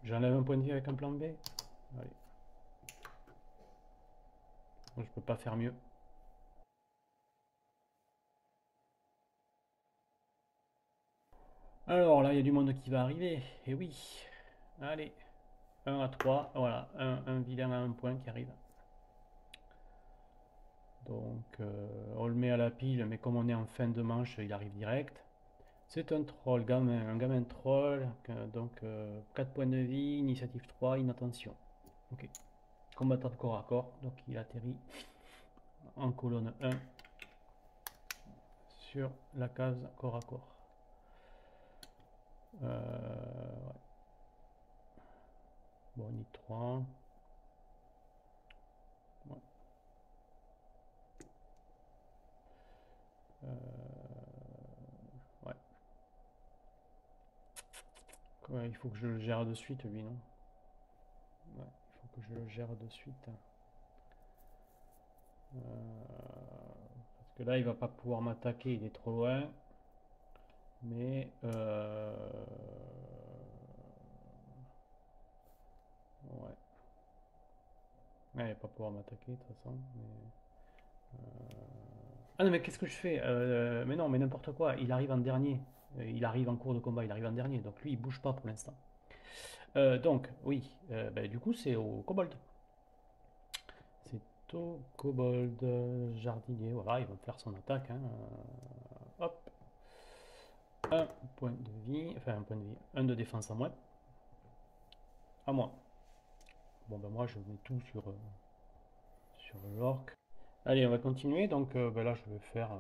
J'enlève un point de vie avec un plan B. Allez. Je peux pas faire mieux. Alors là, il y a du monde qui va arriver. Et oui. Allez. 1 à 3. Voilà. Un vilain à un point qui arrive. Donc, on le met à la pile, mais comme on est en fin de manche, il arrive direct. C'est un troll, un gamin troll. Donc, 4 points de vie, initiative 3, inattention. Ok. Combattant de corps à corps. Donc, il atterrit en colonne 1 sur la case corps à corps. Ouais. Bon, on y 3. Ouais. Ouais. Ouais, il faut que je le gère de suite, lui, non? Ouais, il faut que je le gère de suite. Parce que là, il va pas pouvoir m'attaquer, il est trop loin. Mais ouais. Ouais, il va pas pouvoir m'attaquer de toute façon. Ah non, mais qu'est-ce que je fais? Mais non, mais n'importe quoi. Il arrive en dernier. Il arrive en cours de combat, il arrive en dernier. Donc lui, il bouge pas pour l'instant. Donc, oui. Ben, du coup, c'est au kobold. C'est au kobold jardinier. Voilà, il va faire son attaque, hein. Hop. Un point de vie. Enfin, un point de vie. Un de défense à moins. À moi. Bon, ben moi, je mets tout sur l'orc. Allez, on va continuer. Donc, ben là, je vais faire.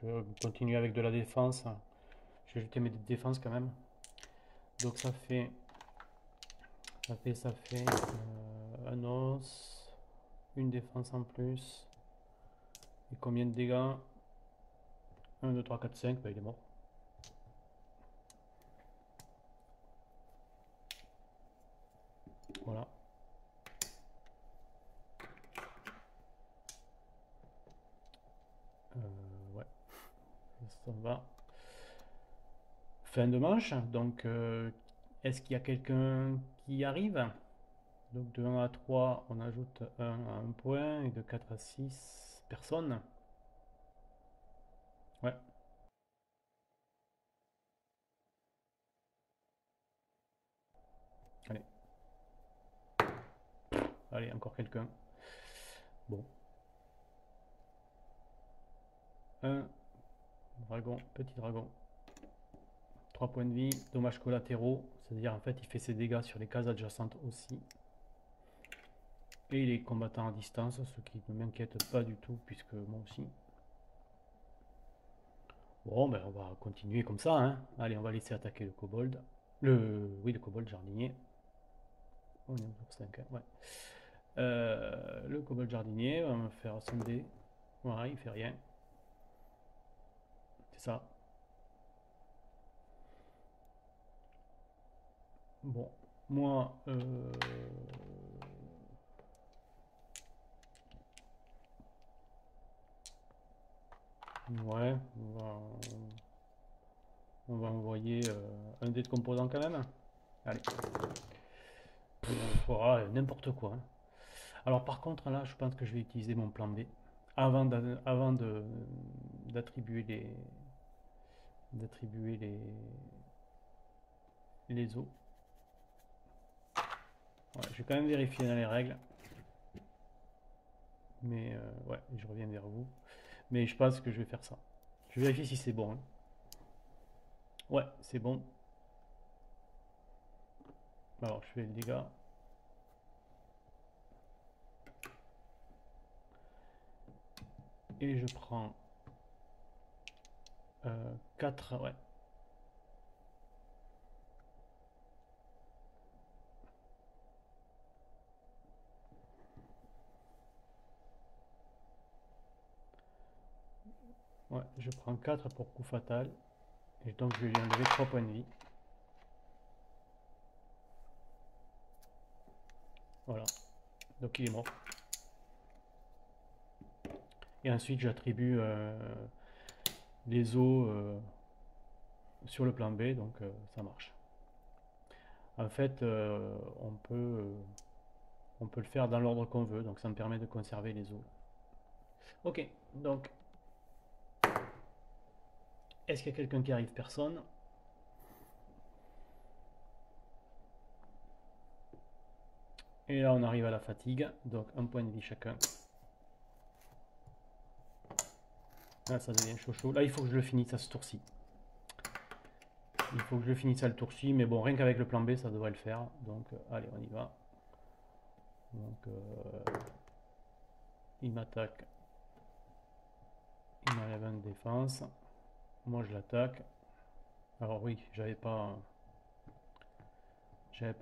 Je vais continuer avec de la défense. Je vais jeter mes défenses quand même. Donc, ça fait un os, une défense en plus. Et combien de dégâts? 1, 2, 3, 4, 5. Ben, il est mort. Voilà. Ouais, ça va. Fin de manche. Donc, est-ce qu'il y a quelqu'un qui arrive? Donc, de 1 à 3, on ajoute 1 à 1 point. Et de 4 à 6, personne. Ouais. Allez. Allez, encore quelqu'un. Bon. Un dragon, petit dragon. 3 points de vie, dommages collatéraux. C'est-à-dire, en fait, il fait ses dégâts sur les cases adjacentes aussi. Et il est combattant à distance, ce qui ne m'inquiète pas du tout, puisque moi aussi. Bon, ben on va continuer comme ça, hein. Allez, on va laisser attaquer le kobold. Oui, le kobold jardinier. On est au 5, hein, ouais. Le kobold jardinier va me faire son dé. Voilà, il fait rien. C'est ça. Bon, moi, ouais, on va envoyer un dé de composant quand même. Allez, on fera n'importe quoi, hein. Alors par contre, là, je pense que je vais utiliser mon plan B avant d'attribuer les os. Ouais, je vais quand même vérifier dans les règles. Mais ouais, je reviens vers vous. Mais je pense que je vais faire ça. Je vérifie si c'est bon, hein. Ouais, c'est bon. Alors, je fais le dégât. Et je prends 4, ouais. Ouais, je prends 4 pour coup fatal. Et donc, je vais lui enlever 3 points de vie. Voilà. Donc, il est mort. Et ensuite, j'attribue les os sur le plan B. Donc, ça marche. En fait, on peut le faire dans l'ordre qu'on veut, donc ça me permet de conserver les os. Ok, donc, est-ce qu'il y a quelqu'un qui arrive? Personne. Et là, on arrive à la fatigue, donc un point de vie chacun. Là, ça devient chaud chaud. Là, il faut que je le finisse à ce tour-ci. Il faut que je le finisse à le tour-ci, mais bon, rien qu'avec le plan B, ça devrait le faire. Donc, allez, on y va. Donc, il m'attaque. Il m'enlève une défense. Moi, je l'attaque. Alors oui, j'avais pas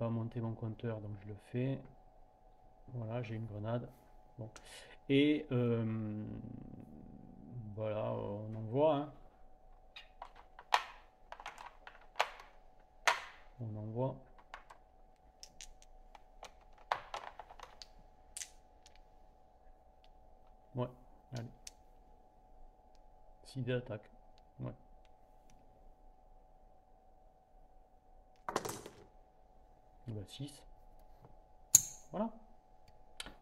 monté mon compteur, donc je le fais. Voilà, j'ai une grenade. Bon. Et voilà, on envoie. Hein. On envoie. Ouais, allez. 6 d'attaque. Ouais. Bah 6. Voilà.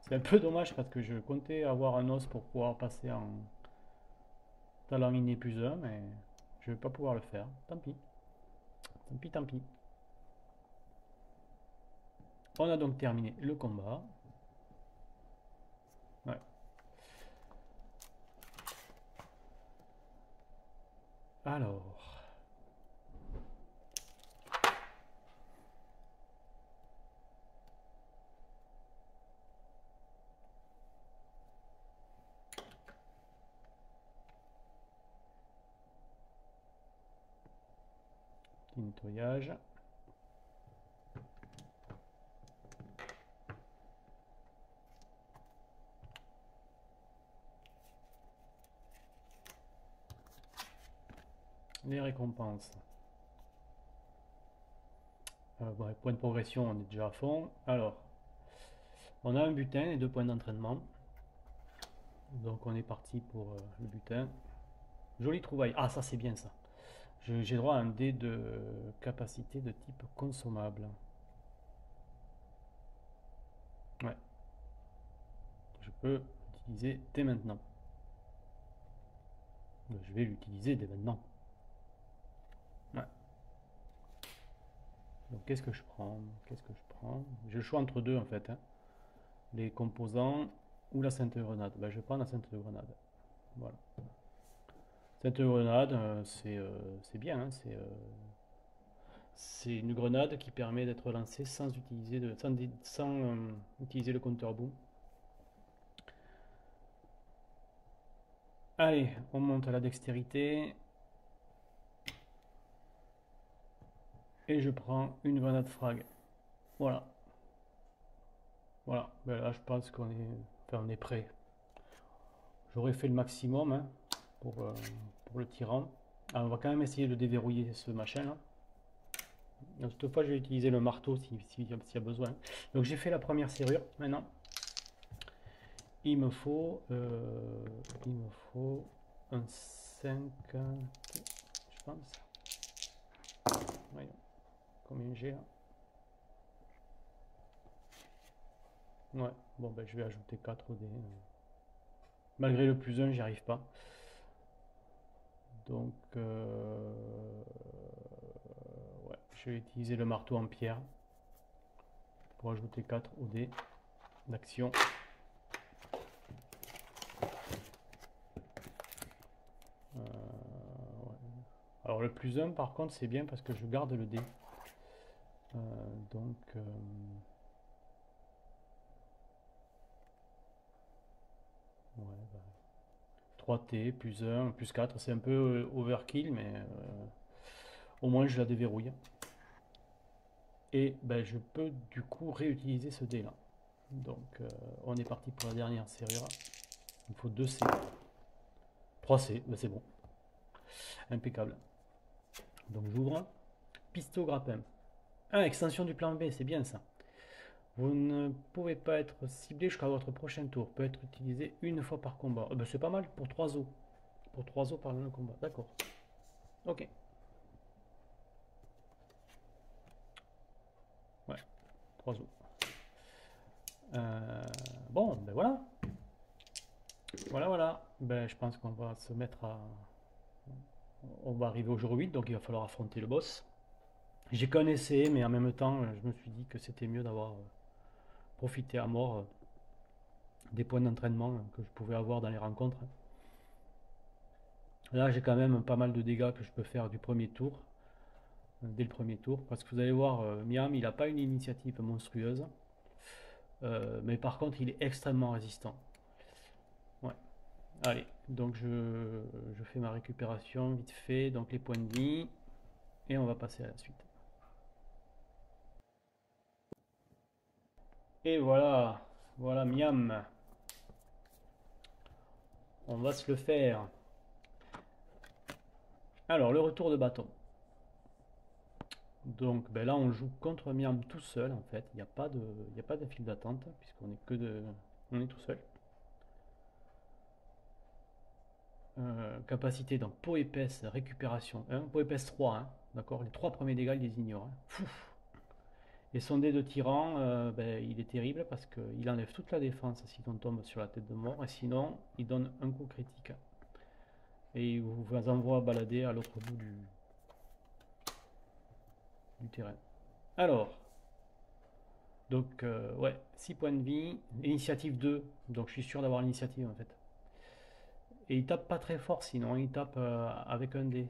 C'est un peu dommage parce que je comptais avoir un os pour pouvoir passer en talent inné plus 1, mais je vais pas pouvoir le faire. Tant pis. Tant pis, tant pis. On a donc terminé le combat. Ouais. Alors. Petit nettoyage. Les récompenses. Bon, point de progression, on est déjà à fond. Alors, on a un butin et 2 points d'entraînement. Donc on est parti pour le butin. Jolie trouvaille. Ah, ça c'est bien ça. J'ai droit à un dé de capacité de type consommable. Ouais. Je peux l'utiliser dès maintenant. Je vais l'utiliser dès maintenant. Ouais. Donc qu'est-ce que je prends? Qu'est-ce que je prends? J'ai le choix entre deux en fait. Hein. Les composants ou la sainte grenade. Ben, je vais prendre la sainte grenade. Voilà. Sainte grenade, c'est bien. Hein, c'est une grenade qui permet d'être lancée sans utiliser, utiliser le compteur bout. Allez, on monte à la dextérité. Et je prends une grenade frag. Voilà. Voilà. Ben là, je pense qu'on est, enfin, on est prêt. J'aurais fait le maximum hein, pour le tyran. Alors, on va quand même essayer de déverrouiller ce machin là. Donc, cette fois, je vais utiliser le marteau s'il y a besoin. Donc, j'ai fait la première serrure. Maintenant, il me faut un 50, je pense. Voyons. Combien j'ai là? Ouais, bon ben je vais ajouter 4 au dé. Malgré le plus 1, j'y arrive pas. Donc ouais, je vais utiliser le marteau en pierre pour ajouter 4 au dé d'action. Ouais. Alors le plus 1 par contre c'est bien parce que je garde le dé. Donc ouais, bah, 3T plus 1 plus 4 c'est un peu overkill mais au moins je la déverrouille. Et ben, je peux du coup réutiliser ce dé là. Donc on est parti pour la dernière serrure. Il me faut 2 C. 3 C, ben, c'est bon. Impeccable. Donc j'ouvre. Piste au grappin. Ah, extension du plan B, c'est bien ça. Vous ne pouvez pas être ciblé jusqu'à votre prochain tour. Peut être utilisé une fois par combat. Ben, c'est pas mal pour 3 os. Pour 3 os par le combat. D'accord. Ok. 3 os. Bon, ben voilà. Voilà. Ben, je pense qu'on va se mettre à... On va arriver au jour 8, donc il va falloir affronter le boss. J'ai qu'un essai, mais en même temps, je me suis dit que c'était mieux d'avoir profité à mort des points d'entraînement que je pouvais avoir dans les rencontres. Là, j'ai quand même pas mal de dégâts que je peux faire du premier tour, dès le premier tour, parce que vous allez voir, Miam, il n'a pas une initiative monstrueuse, mais par contre, il est extrêmement résistant. Ouais. Allez, donc je fais ma récupération vite fait, donc les points de vie, et on va passer à la suite. Et voilà Miam. On va se le faire. Alors, le retour de bâton. Donc ben là, on joue contre Miam tout seul en fait. Il n'y a pas de file d'attente puisqu'on est on est tout seul. Capacité donc peau épaisse, récupération 1, peau épaisse 3, hein, d'accord. Les 3 premiers dégâts, il les ignore. Hein. Et son dé de tyran, ben, il est terrible parce qu'il enlève toute la défense si on tombe sur la tête de mort, et sinon, il donne un coup critique. Et il vous envoie balader à l'autre bout du terrain. Alors, donc, ouais, 6 points de vie, initiative 2, donc je suis sûr d'avoir l'initiative en fait. Et il tape pas très fort sinon, il tape avec un dé.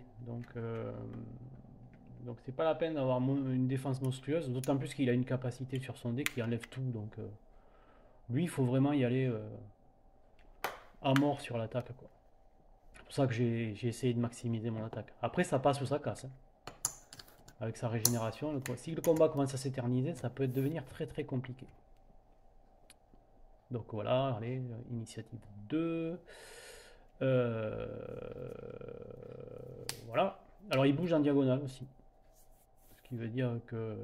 Donc c'est pas la peine d'avoir une défense monstrueuse, d'autant plus qu'il a une capacité sur son dé qui enlève tout. Donc lui, il faut vraiment y aller à mort sur l'attaque. C'est pour ça que j'ai essayé de maximiser mon attaque. Après, ça passe ou ça casse. Hein. Avec sa régénération, si le combat commence à s'éterniser, ça peut devenir très très compliqué. Donc voilà, allez, initiative 2. Voilà. Alors il bouge en diagonale aussi. Ce qui veut dire que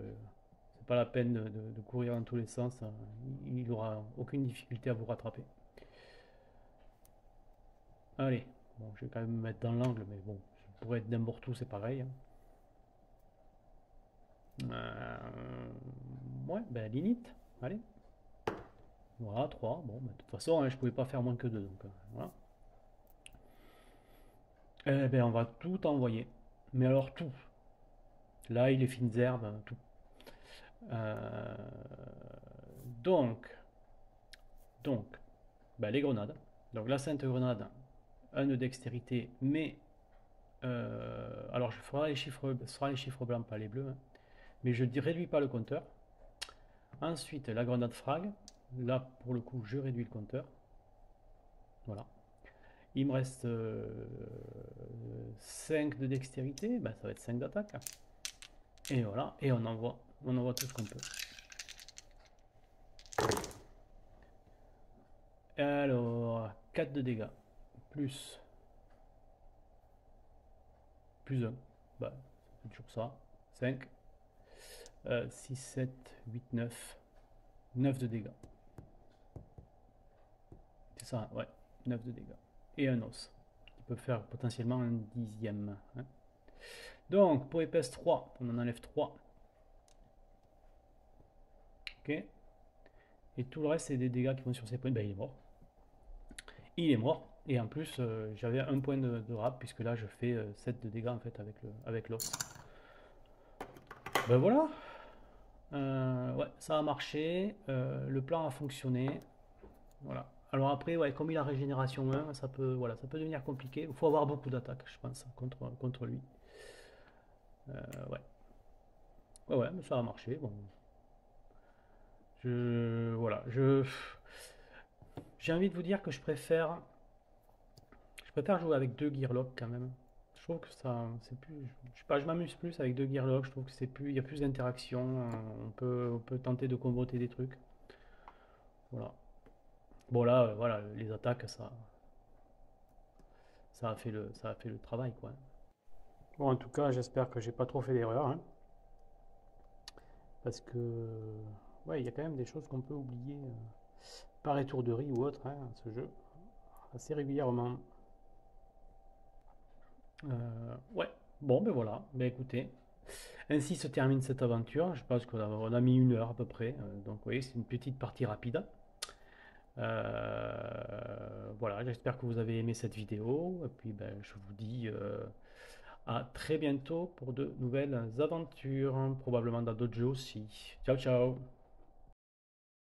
c'est pas la peine de courir dans tous les sens. Il n'aura aucune difficulté à vous rattraper. Allez. Bon, je vais quand même me mettre dans l'angle, mais bon, je pourrais être n'importe où, c'est pareil. Hein. Ouais, ben limite. Allez. Voilà, 3. Bon, ben, de toute façon, hein, je pouvais pas faire moins que 2. Donc, voilà. Eh ben, on va tout envoyer. Mais alors tout. Là, il est fines herbes, tout. Euh, donc, ben, les grenades. Donc la sainte grenade, un de dextérité, mais alors je ferai les chiffres, ce sera les chiffres blancs, pas les bleus, hein, mais je ne réduis pas le compteur. Ensuite, la grenade frag. Là, pour le coup, je réduis le compteur. Voilà. Il me reste 5 de dextérité, ben, ça va être 5 d'attaque. Et voilà, et on envoie tout ce qu'on peut. Alors, 4 de dégâts, plus 1, bah, c'est toujours ça, 5, 6, 7, 8, 9, 9 de dégâts. C'est ça, ouais, 9 de dégâts. Et un os, qui peut faire potentiellement un 10e. Hein. Donc, pour épaisse 3, on en enlève 3. Ok. Et tout le reste, c'est des dégâts qui vont sur ses points. Ben, il est mort. Il est mort. Et en plus, j'avais un point de rap, puisque là, je fais 7 de dégâts en fait avec l'os. Ben voilà. Ouais, ça a marché. Le plan a fonctionné. Voilà. Alors après, ouais, comme il a régénération 1, voilà, ça peut devenir compliqué. Il faut avoir beaucoup d'attaques, je pense, contre lui. Ouais. Ouais, mais ça a marché. Bon. Voilà. J'ai envie de vous dire que je préfère jouer avec 2 Gearlocks quand même. Je trouve que ça, c'est plus, je sais pas, je m'amuse plus avec 2 Gearlocks. Je trouve que il y a plus d'interaction. On peut tenter de convoiter des trucs. Voilà. Bon là, voilà, les attaques, ça a fait le travail, quoi. Bon, en tout cas, j'espère que j'ai pas trop fait d'erreur, hein, parce que, ouais, il y a quand même des choses qu'on peut oublier par étourderie ou autre, hein, ce jeu, assez régulièrement. Ouais, bon, ben voilà, ben écoutez, Ainsi se termine cette aventure. Je pense qu'on a mis 1 heure à peu près. Donc, vous voyez, c'est une petite partie rapide. Voilà, j'espère que vous avez aimé cette vidéo. Et puis, ben, je vous dis à très bientôt pour de nouvelles aventures, probablement dans d'autres jeux aussi. Ciao, ciao!